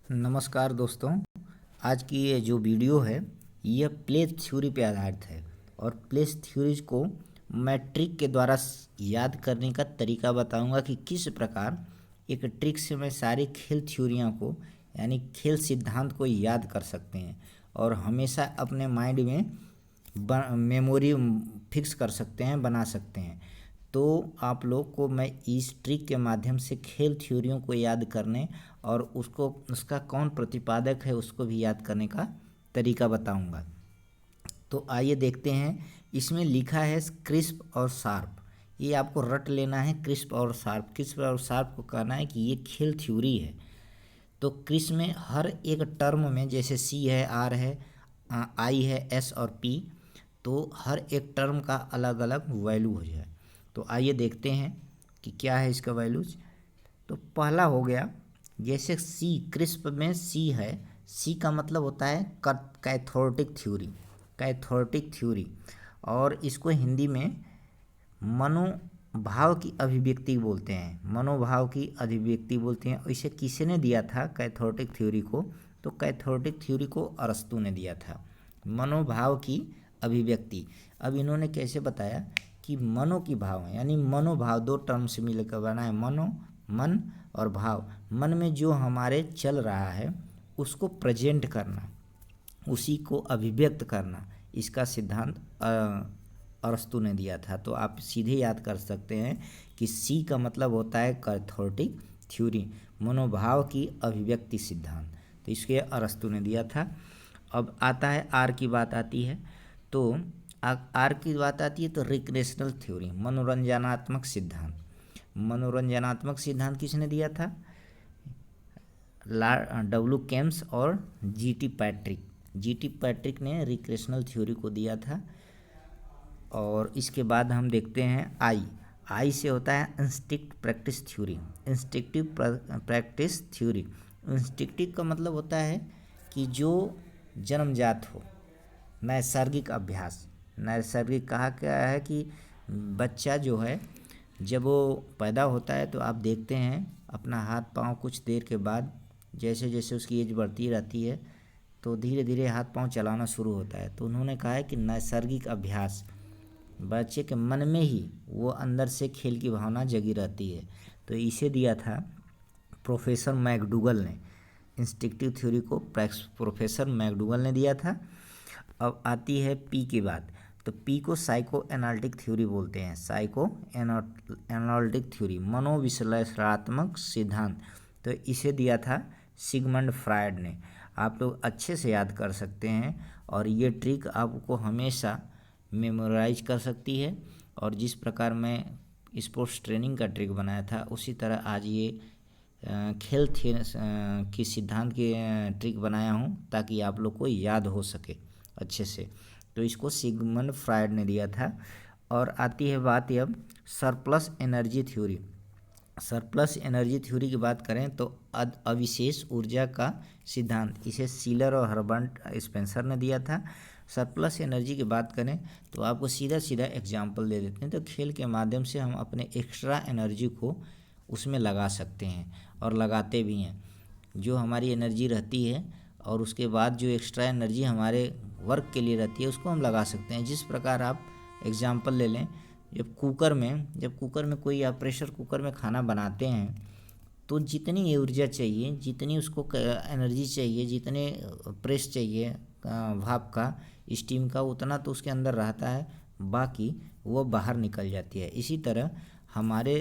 नमस्कार दोस्तों। आज की ये जो वीडियो है यह प्लेस थ्योरी पे आधारित है और प्लेस थ्योरीज को मैं ट्रिक के द्वारा याद करने का तरीका बताऊंगा कि किस प्रकार एक ट्रिक से मैं सारी खेल थ्योरियों को यानी खेल सिद्धांत को याद कर सकते हैं और हमेशा अपने माइंड में मेमोरी फिक्स कर सकते हैं, बना सकते हैं। तो आप लोग को मैं इस ट्रिक के माध्यम से खेल थ्योरियों को याद करने और उसका कौन प्रतिपादक है उसको भी याद करने का तरीका बताऊंगा। तो आइए देखते हैं। इसमें लिखा है क्रिस्प और शार्प। ये आपको रट लेना है। क्रिस्प और शार्प, क्रिस्प और शार्प को कहना है कि ये खेल थ्योरी है। तो क्रिस्प में हर एक टर्म में, जैसे सी है, आर है, आई है, एस और पी, तो हर एक टर्म का अलग अलग वैल्यू हो जाए। तो आइए देखते हैं कि क्या है इसका वैल्यूज। तो पहला हो गया, जैसे सी, क्रिस्प में सी है। सी का मतलब होता है कैथोरेटिक थ्योरी, कैथोरेटिक थ्योरी। और इसको हिंदी में मनोभाव की अभिव्यक्ति बोलते हैं, मनोभाव की अभिव्यक्ति बोलते हैं। इसे किसने दिया था कैथोरेटिक थ्योरी को? तो कैथोरेटिक थ्योरी को अरस्तू ने दिया था, मनोभाव की अभिव्यक्ति। अब इन्होंने कैसे बताया कि मनो की भाव है, यानी मनोभाव दो टर्म से मिलकर बना है, मनो, मन और भाव। मन में जो हमारे चल रहा है उसको प्रेजेंट करना, उसी को अभिव्यक्त करना, इसका सिद्धांत अरस्तू ने दिया था। तो आप सीधे याद कर सकते हैं कि सी का मतलब होता है कैथोरेटिक थ्योरी, मनोभाव की अभिव्यक्ति सिद्धांत। तो इसके अरस्तू ने दिया था। अब आता है आर की बात आती है। तो आर की बात आती है तो रिक्रेशनल थ्योरी, मनोरंजनात्मक सिद्धांत। मनोरंजनात्मक सिद्धांत किसने दिया था? डब्ल्यू केम्स और जीटी पैट्रिक। जीटी पैट्रिक ने रिक्रेशनल थ्योरी को दिया था। और इसके बाद हम देखते हैं आई। आई से होता है instinct practice theory, instinctive practice theory. Instinctive का मतलब होता है कि जो जन्मजात हो, नैसर्गिक अभ्यास। नैसर्गिक कहा क्या है कि बच्चा जो है जब वो पैदा होता है तो आप देखते हैं अपना हाथ पांव कुछ देर के बाद, जैसे जैसे उसकी एज बढ़ती रहती है तो धीरे धीरे हाथ पांव चलाना शुरू होता है। तो उन्होंने कहा है कि नैसर्गिक अभ्यास, बच्चे के मन में ही वो अंदर से खेल की भावना जगी रहती है। तो इसे दिया था प्रोफेसर मैकडूगल ने, इंस्टिंक्टिव थ्योरी को प्रोफेसर मैकडूगल ने दिया था। अब आती है पी की बात। तो पी को साइको एनालिटिक थ्योरी बोलते हैं, साइको एनालिटिक थ्योरी, मनोविश्लेषणात्मक सिद्धांत। तो इसे दिया था सिगमंड फ्रायड ने। आप लोग अच्छे से याद कर सकते हैं और ये ट्रिक आपको हमेशा मेमोराइज कर सकती है। और जिस प्रकार मैं स्पोर्ट्स ट्रेनिंग का ट्रिक बनाया था उसी तरह आज ये खेल की सिद्धांत की ट्रिक बनाया हूँ ताकि आप लोग को याद हो सके अच्छे से। तो इसको सिगमंड फ्रायड ने दिया था। और आती है बात अब surplus energy theory. Surplus energy theory की बात करें तो अविशेष ऊर्जा का सिद्धांत, इसे सीलर और हर्बर्ट स्पेंसर ने दिया था। सरप्लस एनर्जी की बात करें तो आपको सीधा सीधा एग्जाम्पल दे देते हैं। तो खेल के माध्यम से हम अपने एक्स्ट्रा एनर्जी को उसमें लगा सकते हैं और लगाते भी हैं। जो हमारी एनर्जी रहती है और उसके बाद जो एक्स्ट्रा एनर्जी हमारे वर्क के लिए रहती है उसको हम लगा सकते हैं। जिस प्रकार आप एग्जाम्पल ले लें, जब कुकर में कोई आप प्रेशर कुकर में खाना बनाते हैं तो जितनी ऊर्जा चाहिए, जितनी उसको एनर्जी चाहिए, जितने प्रेस चाहिए भाप का, स्टीम का, उतना तो उसके अंदर रहता है, बाकी वो बाहर निकल जाती है। इसी तरह हमारे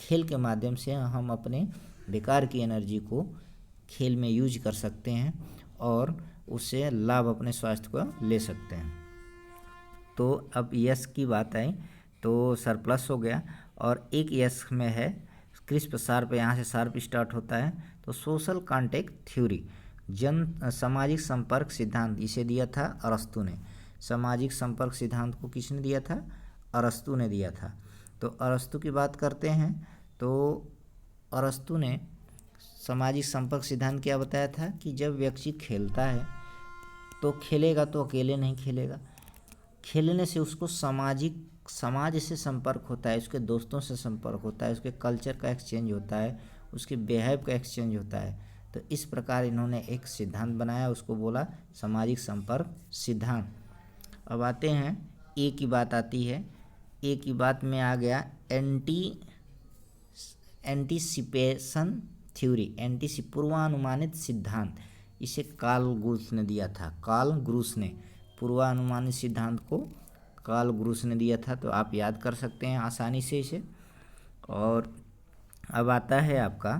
खेल के माध्यम से हम अपने बेकार की एनर्जी को खेल में यूज कर सकते हैं और उससे लाभ अपने स्वास्थ्य को ले सकते हैं। तो अब यस की बात आई तो सरप्लस हो गया। और एक यस में है क्रिस्प शार्प, यहाँ से शार्प स्टार्ट होता है। तो सोशल कॉन्टेक्ट थ्योरी, सामाजिक संपर्क सिद्धांत, इसे दिया था अरस्तू ने। सामाजिक संपर्क सिद्धांत को किसने दिया था? अरस्तू ने दिया था। तो अरस्तू की बात करते हैं तो अरस्तू ने सामाजिक संपर्क सिद्धांत क्या बताया था कि जब व्यक्ति खेलता है तो खेलेगा तो अकेले नहीं खेलेगा, खेलने से उसको समाज से संपर्क होता है, उसके दोस्तों से संपर्क होता है, उसके कल्चर का एक्सचेंज होता है, उसके बिहेव का एक्सचेंज होता है। तो इस प्रकार इन्होंने एक सिद्धांत बनाया, उसको बोला सामाजिक संपर्क सिद्धांत। अब आते हैं ए की बात आती है। ए की बात में आ गया एंटीसिपेशन थ्योरी, पूर्वानुमानित सिद्धांत। इसे कार्ल ग्रूस ने दिया था। कार्ल ग्रूस ने पूर्वानुमानित सिद्धांत को कार्ल ग्रूस ने दिया था, तो आप याद कर सकते हैं आसानी से इसे। और अब आता है आपका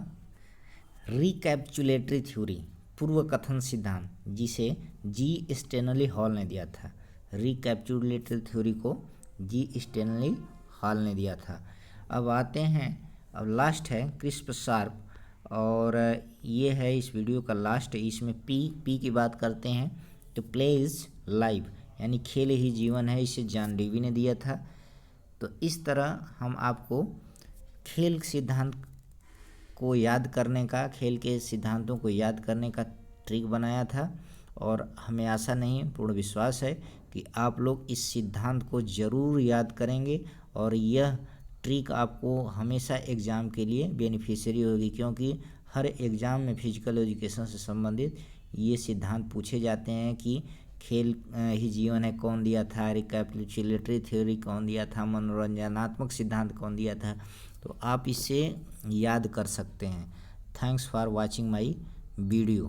रिकैप्चुलेटरी थ्योरी, पूर्व कथन सिद्धांत, जिसे जी स्टेनली हॉल ने दिया था। रिकैप्चुलेटरी थ्योरी को जी स्टेनली हॉल ने दिया था। अब आते हैं, अब लास्ट है क्रिस्प शार्प, और ये है इस वीडियो का लास्ट। इसमें पी की बात करते हैं तो प्ले इज लाइफ, यानी खेल ही जीवन है, इसे जॉन डेवी ने दिया था। तो इस तरह हम आपको खेल सिद्धांत को याद करने का, खेल के सिद्धांतों को याद करने का ट्रिक बनाया था, और हमें आशा नहीं पूर्ण विश्वास है कि आप लोग इस सिद्धांत को ज़रूर याद करेंगे, और यह ट्रिक आपको हमेशा एग्ज़ाम के लिए बेनिफिशियरी होगी, क्योंकि हर एग्ज़ाम में फिजिकल एजुकेशन से संबंधित ये सिद्धांत पूछे जाते हैं कि खेल ही जीवन है कौन दिया था, रिकैपिचुलेटरी थ्योरी कौन दिया था, मनोरंजनात्मक सिद्धांत कौन दिया था। तो आप इसे याद कर सकते हैं। Thanks for watching my video.